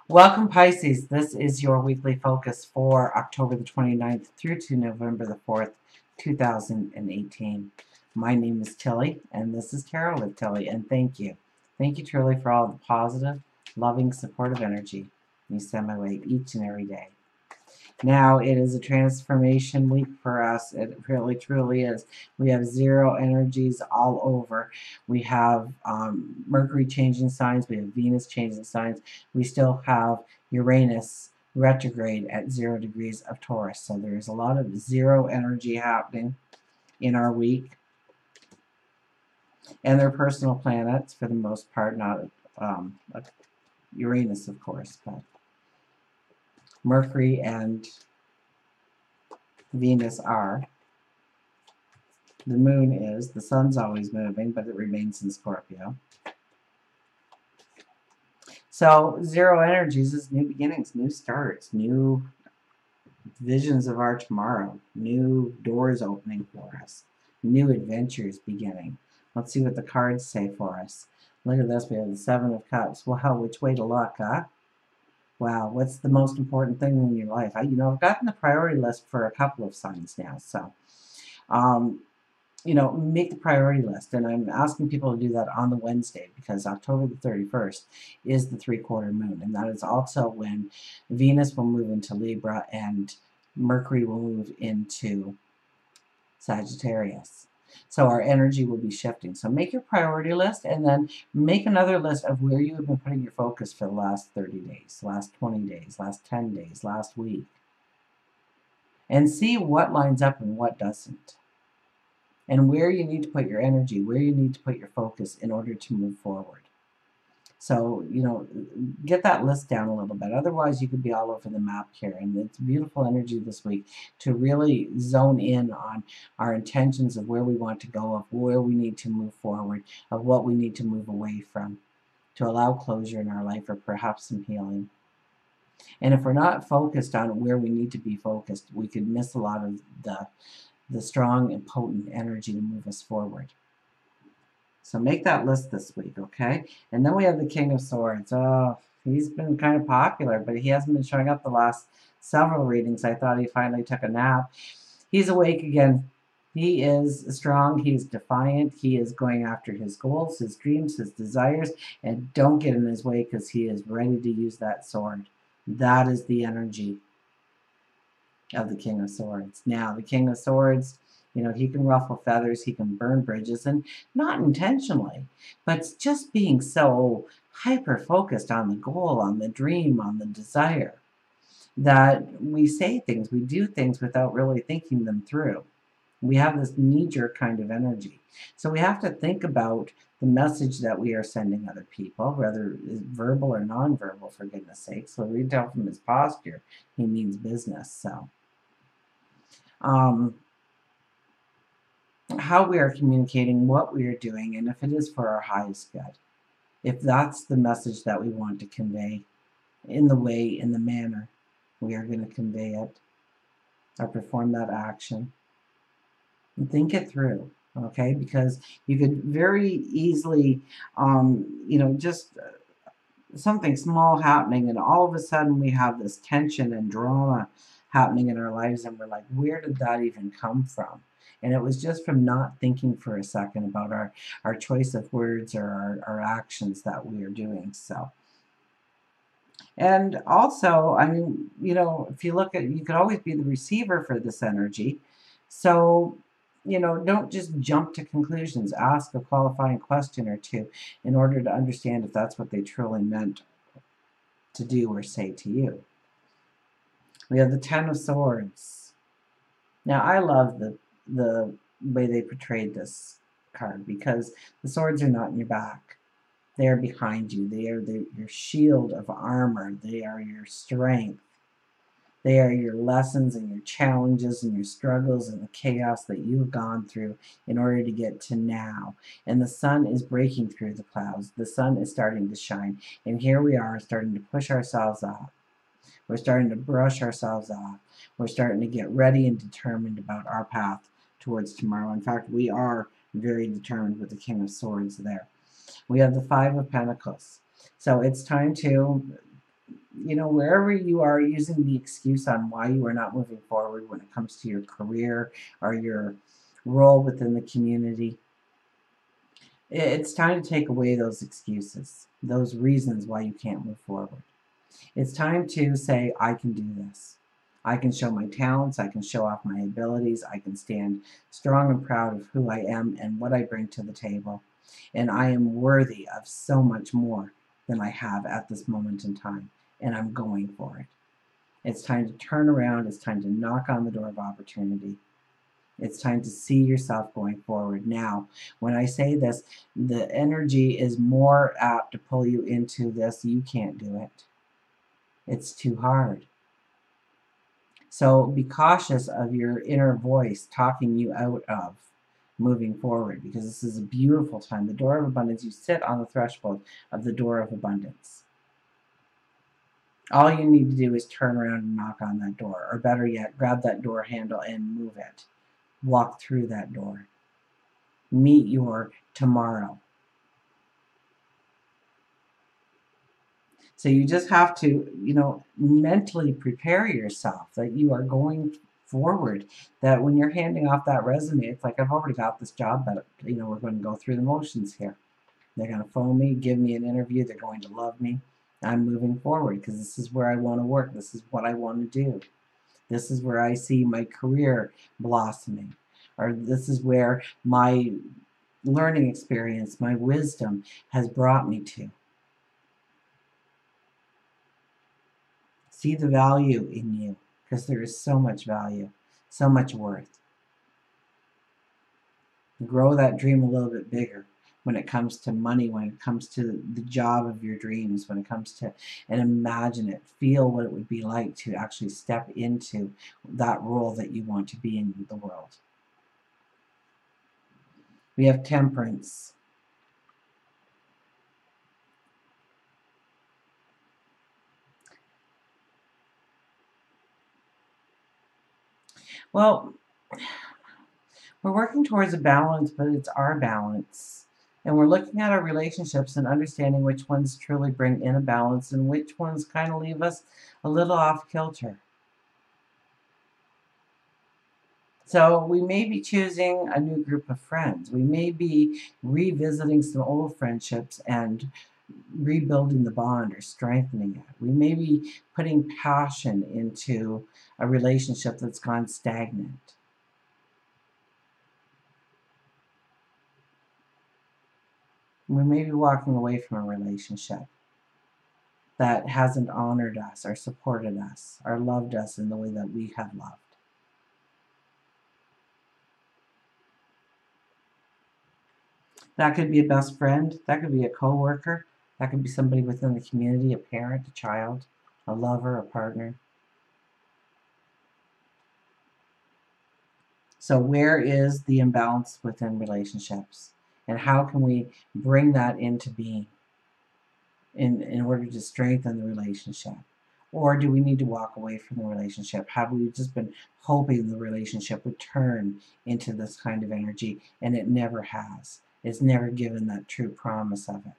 Welcome, Pisces. This is your weekly focus for October the 29th through to November the 4th, 2018. My name is Tilly, and this is Tarot with Tilly, and thank you. Thank you truly for all the positive, loving, supportive energy you send my way each and every day. Now, it is a transformation week for us. It really, truly is. We have zero energies all over. We have Mercury changing signs. We have Venus changing signs. We still have Uranus retrograde at 0 degrees of Taurus. So there is a lot of zero energy happening in our week. And they're personal planets for the most part, not Uranus, of course, but Mercury and Venus are. The moon is. The sun's always moving, but it remains in Scorpio. So zero energies is new beginnings, new starts, new visions of our tomorrow, new doors opening for us, new adventures beginning. Let's see what the cards say for us. Look at this. We have the Seven of Cups. Wow, which way to look, huh? Wow, what's the most important thing in your life? I've gotten the priority list for a couple of signs now. So, make the priority list. And I'm asking people to do that on the Wednesday because October the 31st is the three-quarter moon. And that is also when Venus will move into Libra and Mercury will move into Sagittarius. So our energy will be shifting. So make your priority list and then make another list of where you have been putting your focus for the last 30 days, last 20 days, last 10 days, last week. And see what lines up and what doesn't. And where you need to put your energy, where you need to put your focus in order to move forward. So, get that list down a little bit. Otherwise, you could be all over the map here. And it's beautiful energy this week to really zone in on our intentions of where we want to go, of where we need to move forward, of what we need to move away from, to allow closure in our life or perhaps some healing. And if we're not focused on where we need to be focused, we could miss a lot of the strong and potent energy to move us forward. So make that list this week, okay? And then we have the King of Swords. Oh, he's been kind of popular, but he hasn't been showing up the last several readings. I thought he finally took a nap. He's awake again. He is strong. He's defiant. He is going after his goals, his dreams, his desires, and don't get in his way because he is ready to use that sword. That is the energy of the King of Swords. Now, the King of Swords, he can ruffle feathers, he can burn bridges, and not intentionally, but just being so hyper-focused on the goal, on the dream, on the desire, that we say things, we do things without really thinking them through. We have this knee-jerk kind of energy. So we have to think about the message that we are sending other people, whether it's verbal or nonverbal, for goodness sake. So we tell from his posture, he means business. So how we are communicating, what we are doing, and if it is for our highest good. If that's the message that we want to convey in the way, in the manner we are going to convey it or perform that action. And think it through, okay? Because you could very easily, just something small happening and all of a sudden we have this tension and drama happening in our lives and we're like, where did that even come from? And it was just from not thinking for a second about our choice of words or our actions that we are doing. So, and also, if you look at, you could always be the receiver for this energy. So, don't just jump to conclusions. Ask a qualifying question or two in order to understand if that's what they truly meant to do or say to you. We have the Ten of Swords. Now, I love the way they portrayed this card because the swords are not in your back. They are behind you. They are your shield of armor. They are your strength. They are your lessons and your challenges and your struggles and the chaos that you've gone through in order to get to now. And the sun is breaking through the clouds. The sun is starting to shine. And here we are starting to push ourselves off. We're starting to brush ourselves off. We're starting to get ready and determined about our path towards tomorrow. In fact, we are very determined with the King of Swords there. We have the Five of Pentacles. So it's time to wherever you are using the excuse on why you are not moving forward when it comes to your career or your role within the community, it's time to take away those excuses, those reasons why you can't move forward. It's time to say, I can do this. I can show my talents. I can show off my abilities. I can stand strong and proud of who I am and what I bring to the table. And I am worthy of so much more than I have at this moment in time. And I'm going for it. It's time to turn around. It's time to knock on the door of opportunity. It's time to see yourself going forward. Now, when I say this, the energy is more apt to pull you into this. You can't do it. It's too hard. So be cautious of your inner voice talking you out of moving forward, because this is a beautiful time. The door of abundance, you sit on the threshold of the door of abundance. All you need to do is turn around and knock on that door, or better yet, grab that door handle and move it. Walk through that door. Meet your tomorrow. So you just have to, mentally prepare yourself that you are going forward. That when you're handing off that resume, it's like, I've already got this job, but we're going to go through the motions here. They're going to phone me, give me an interview. They're going to love me. I'm moving forward because this is where I want to work. This is what I want to do. This is where I see my career blossoming, or this is where my learning experience, my wisdom has brought me to. See the value in you, because there is so much value, so much worth. Grow that dream a little bit bigger when it comes to money, when it comes to the job of your dreams, when it comes to, and imagine it, feel what it would be like to actually step into that role that you want to be in the world. We have temperance. Well, we're working towards a balance, but it's our balance. And we're looking at our relationships and understanding which ones truly bring in a balance and which ones kind of leave us a little off kilter. So we may be choosing a new group of friends. We may be revisiting some old friendships and rebuilding the bond or strengthening it. We may be putting passion into a relationship that's gone stagnant. We may be walking away from a relationship that hasn't honored us or supported us or loved us in the way that we have loved. That could be a best friend, that could be a coworker, that could be somebody within the community, a parent, a child, a lover, a partner. So where is the imbalance within relationships? And how can we bring that into being in order to strengthen the relationship? Or do we need to walk away from the relationship? Have we just been hoping the relationship would turn into this kind of energy, and it never has? It's never given that true promise of it.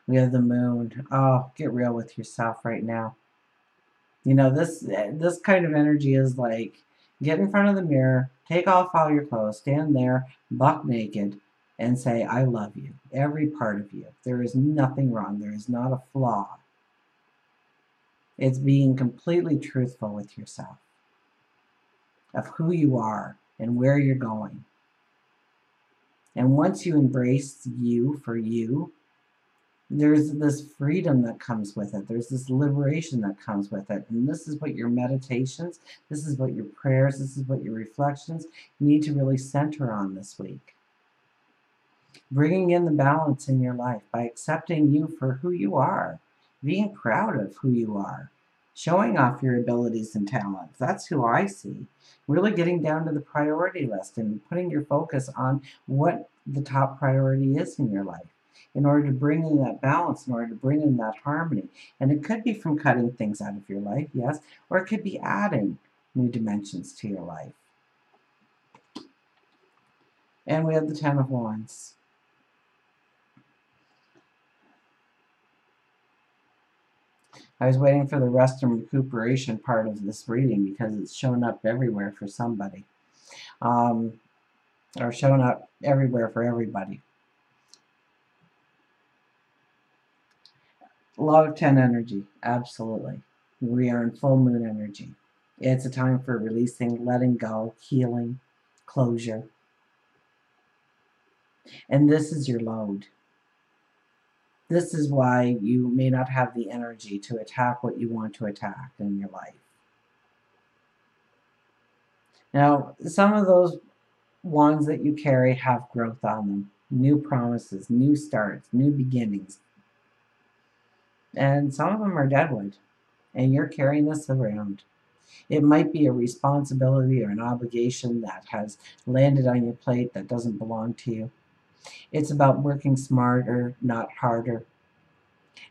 We have the moon. Oh, get real with yourself right now. This kind of energy is like, get in front of the mirror, take off all your clothes, stand there, buck naked, and say, I love you, every part of you. There is nothing wrong. There is not a flaw. It's being completely truthful with yourself of who you are and where you're going. And once you embrace you for you, there's this freedom that comes with it. There's this liberation that comes with it. And this is what your meditations, this is what your prayers, this is what your reflections need to really center on this week. Bringing in the balance in your life by accepting you for who you are, being proud of who you are, showing off your abilities and talents. That's who I see. Really getting down to the priority list and putting your focus on what the top priority is in your life, in order to bring in that balance, in order to bring in that harmony. And it could be from cutting things out of your life, yes, or it could be adding new dimensions to your life. And we have the Ten of Wands. I was waiting for the rest and recuperation part of this reading because it's shown up everywhere for somebody. Or shown up everywhere for everybody. A lot of 10 energy, absolutely. We are in full moon energy. It's a time for releasing, letting go, healing, closure. And this is your load. This is why you may not have the energy to attack what you want to attack in your life. Now, some of those wands that you carry have growth on them, new promises, new starts, new beginnings. And some of them are deadwood, and you're carrying this around. It might be a responsibility or an obligation that has landed on your plate that doesn't belong to you. It's about working smarter, not harder.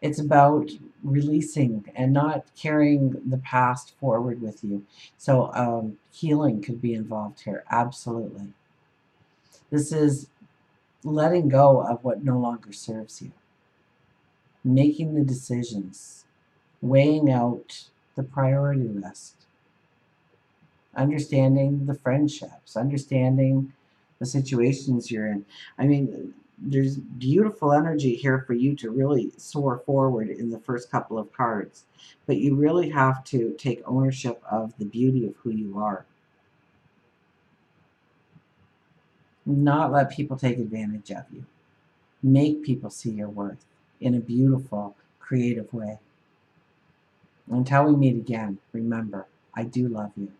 It's about releasing and not carrying the past forward with you. So healing could be involved here, absolutely. This is letting go of what no longer serves you, making the decisions, weighing out the priority list, understanding the friendships, understanding the situations you're in. I mean, there's beautiful energy here for you to really soar forward in the first couple of cards, but you really have to take ownership of the beauty of who you are. Not let people take advantage of you. Make people see your worth in a beautiful, creative way. Until we meet again, remember, I do love you.